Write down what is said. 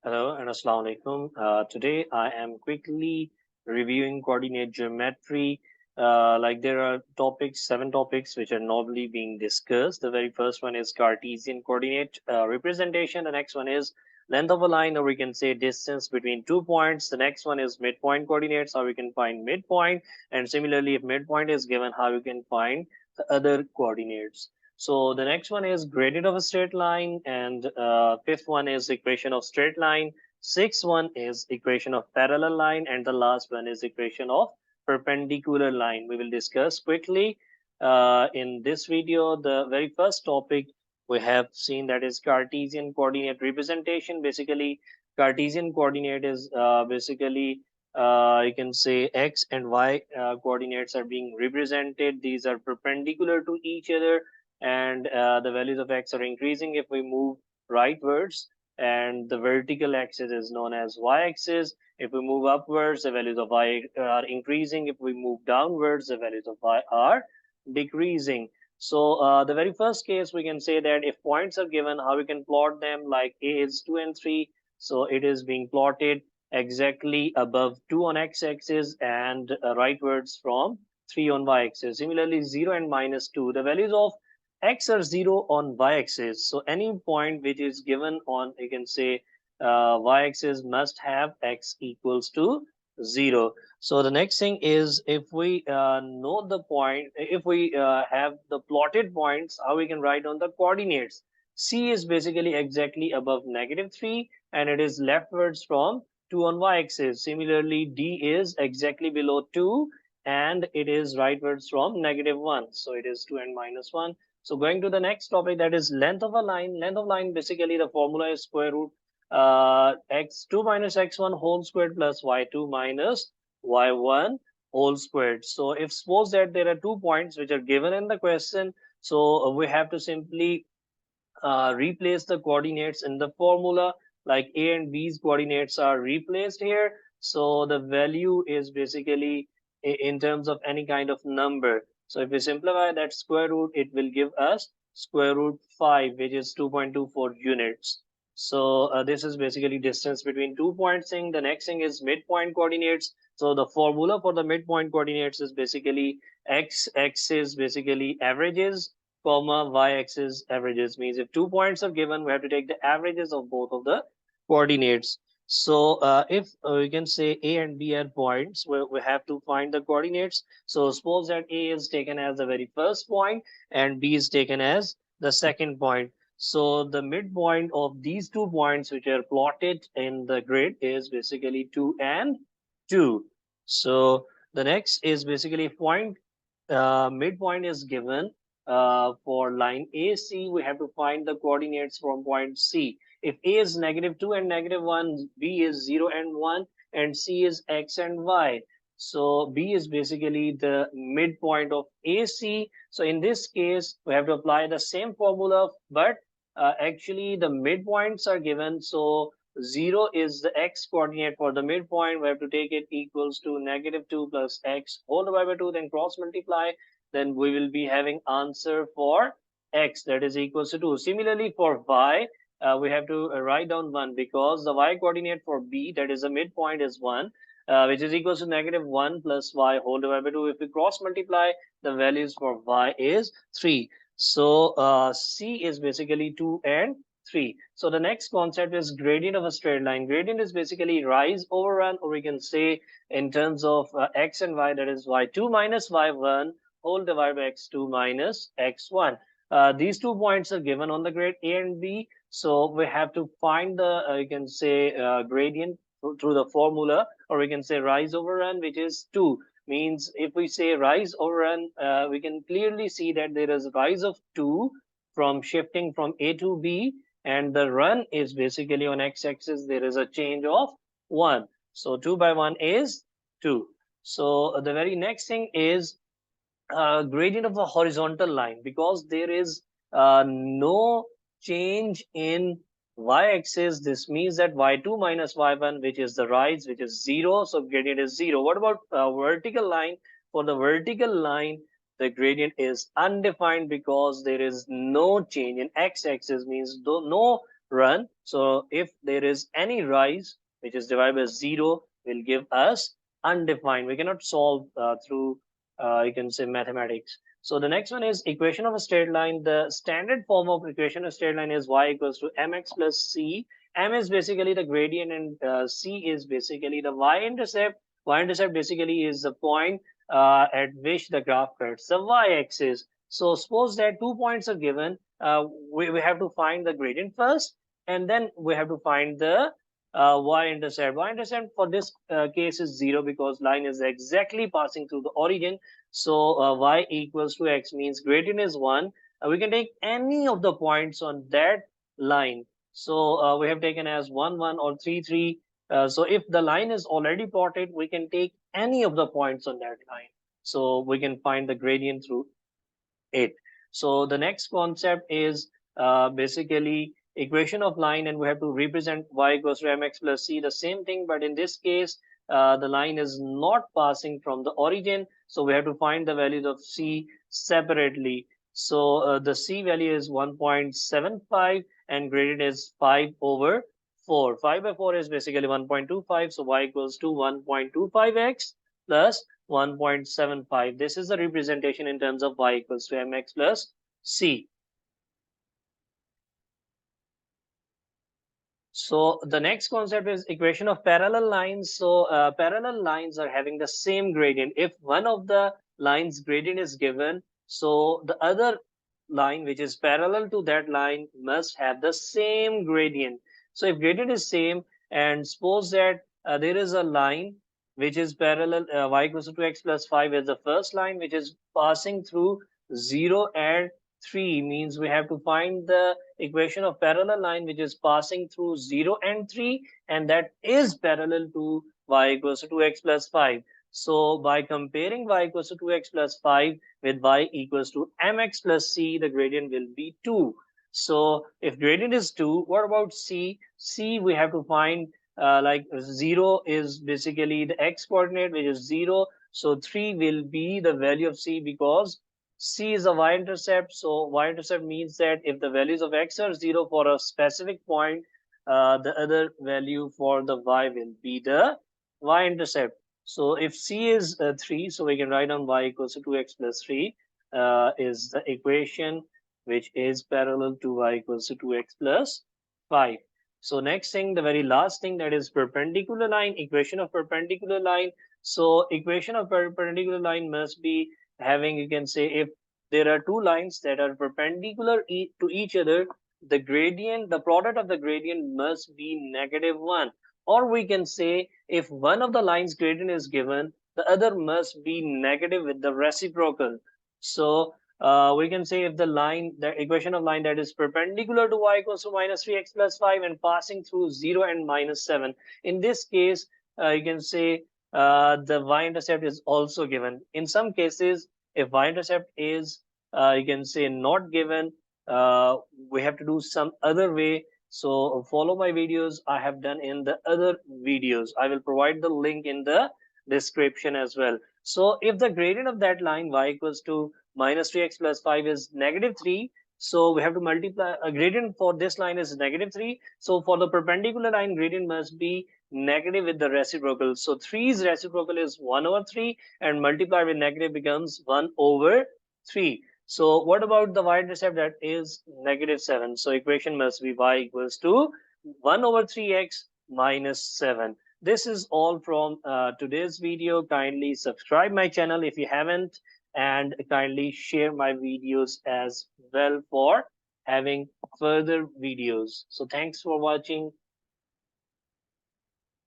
Hello and Assalamu alaikum. Today I am quickly reviewing coordinate geometry. Like there are topics, 7 topics which are normally being discussed. The very first one is Cartesian coordinate representation. The next one is length of a line, or we can say distance between 2 points. The next one is midpoint coordinates, how we can find midpoint. And similarly, if midpoint is given, how you can find the other coordinates. So the next one is gradient of a straight line, and fifth one is equation of straight line. Sixth one is equation of parallel line, and the last one is equation of perpendicular line. We will discuss quickly in this video. The very first topic we have seen, that is Cartesian coordinate representation. Basically, Cartesian coordinate is basically you can say x and y coordinates are being represented. These are perpendicular to each other, and the values of x are increasing if we move rightwards, and the vertical axis is known as y-axis. If we move upwards, the values of y are increasing. If we move downwards, the values of y are decreasing. So the very first case, we can say that if points are given, how we can plot them. Like a is 2 and 3, so it is being plotted exactly above 2 on x-axis and rightwards from 3 on y-axis. Similarly, 0 and -2, the values of x are 0 on y-axis. So any point which is given on, you can say, y-axis must have x equals to 0. So the next thing is, if we know the point, if we have the plotted points, how we can write on the coordinates. C is basically exactly above -3, and it is leftwards from 2 on y-axis. Similarly, D is exactly below 2, and it is rightwards from -1. So it is 2 and -1. So going to the next topic, that is length of a line. Length of line, basically the formula is square root x2 minus x1 whole squared plus y2 minus y1 whole squared. So if suppose that there are 2 points which are given in the question, so we have to simply replace the coordinates in the formula. Like a and b's coordinates are replaced here, so the value is basically in terms of any kind of number. So if we simplify that square root, it will give us square root 5, which is 2.24 units. So this is basically distance between 2 points thing. The next thing is midpoint coordinates. So the formula for the midpoint coordinates is basically x-axis basically averages, comma y-axis averages. Means if 2 points are given, we have to take the averages of both of the coordinates. So if we can say a and b are points, we have to find the coordinates. So suppose that a is taken as the very first point and b is taken as the second point. So the midpoint of these 2 points which are plotted in the grid is basically 2 and 2. So the next is basically point midpoint is given for line AC. We have to find the coordinates from point C. If A is -2 and -1, B is 0 and 1, and C is x and y. So B is basically the midpoint of AC. So in this case, we have to apply the same formula, but actually the midpoints are given. So 0 is the x coordinate for the midpoint. We have to take it equals to -2 plus x whole divided by 2, then cross multiply. Then we will be having answer for x, that is equals to 2. Similarly, for y, we have to write down 1, because the y coordinate for b, that is the midpoint, is 1, which is equals to -1 plus y whole divided by 2. If we cross multiply, the values for y is 3. So C is basically 2 and 3. So the next concept is gradient of a straight line. Gradient is basically rise over run, or we can say in terms of x and y, that is y2 minus y1 whole divided by x2 minus x1. These 2 points are given on the grid A and B. So we have to find the, you can say, gradient through the formula, or we can say rise over run, which is 2. Means if we say rise over run, we can clearly see that there is a rise of 2 from shifting from A to B, and the run is basically on x-axis. There is a change of 1. So 2 by 1 is 2. So the very next thing is gradient of a horizontal line, because there is no change in y-axis. This means that y2 minus y1, which is the rise, which is 0, so gradient is 0. What about vertical line? For the vertical line, the gradient is undefined, because there is no change in x-axis. Means no run. So if there is any rise which is divided by 0 will give us undefined. We cannot solve through you can say mathematics. So the next one is equation of a straight line. The standard form of equation of straight line is y equals to mx plus c. M is basically the gradient and c is basically the y-intercept. Y-intercept basically is the point at which the graph cuts the y-axis. So suppose that 2 points are given. We have to find the gradient first, and then we have to find the y-intercept. Y-intercept for this case is 0 because line is exactly passing through the origin. So y equals to x means gradient is 1. We can take any of the points on that line. So we have taken as 1, 1 or 3, 3. So if the line is already plotted, we can take any of the points on that line. So we can find the gradient through it. So the next concept is basically equation of line, and we have to represent y equals to mx plus c, the same thing, but in this case the line is not passing from the origin, so we have to find the values of c separately. So the c value is 1.75 and gradient is 5 over 4. 5 by 4 is basically 1.25, so y equals to 1.25x plus 1.75. This is the representation in terms of y equals to mx plus c. So the next concept is equation of parallel lines. So parallel lines are having the same gradient. If one of the lines gradient is given, so the other line which is parallel to that line must have the same gradient. So if gradient is same, and suppose that there is a line which is parallel, y equals to 2x plus 5 is the first line which is passing through 0 and 3, means we have to find the equation of parallel line which is passing through 0 and 3, and that is parallel to y equals to 2x plus 5. So by comparing y equals to 2x plus 5 with y equals to mx plus c, the gradient will be 2. So if gradient is 2, what about c? C we have to find like 0 is basically the x coordinate which is 0. So 3 will be the value of c because c is a y-intercept. So y-intercept means that if the values of x are 0 for a specific point, the other value for the y will be the y-intercept. So if c is 3, so we can write down y equals to 2x plus 3 is the equation which is parallel to y equals to 2x plus 5. So next thing, the very last thing, that is perpendicular line, equation of perpendicular line. So equation of perpendicular line must be having, you can say, if there are two lines that are perpendicular to each other, the gradient, the product of the gradient must be -1. Or we can say if one of the lines gradient is given, the other must be negative with the reciprocal. So we can say if the line, the equation of line that is perpendicular to y equals to -3x plus 5 and passing through 0 and -7. In this case, you can say the y-intercept is also given. In some cases, if y-intercept is, you can say, not given, we have to do some other way. So follow my videos I have done in the other videos. I will provide the link in the description as well. So if the gradient of that line y equals to -3x plus 5 is -3, so we have to multiply a gradient for this line is -3. So for the perpendicular line, gradient must be negative with the reciprocal. So 3's reciprocal is 1 over 3, and multiplied with negative becomes 1 over 3. So what about the y-intercept? That is -7. So equation must be y equals to 1 over 3x minus 7. This is all from today's video. Kindly subscribe my channel if you haven't, and kindly share my videos as well for having further videos. So thanks for watching.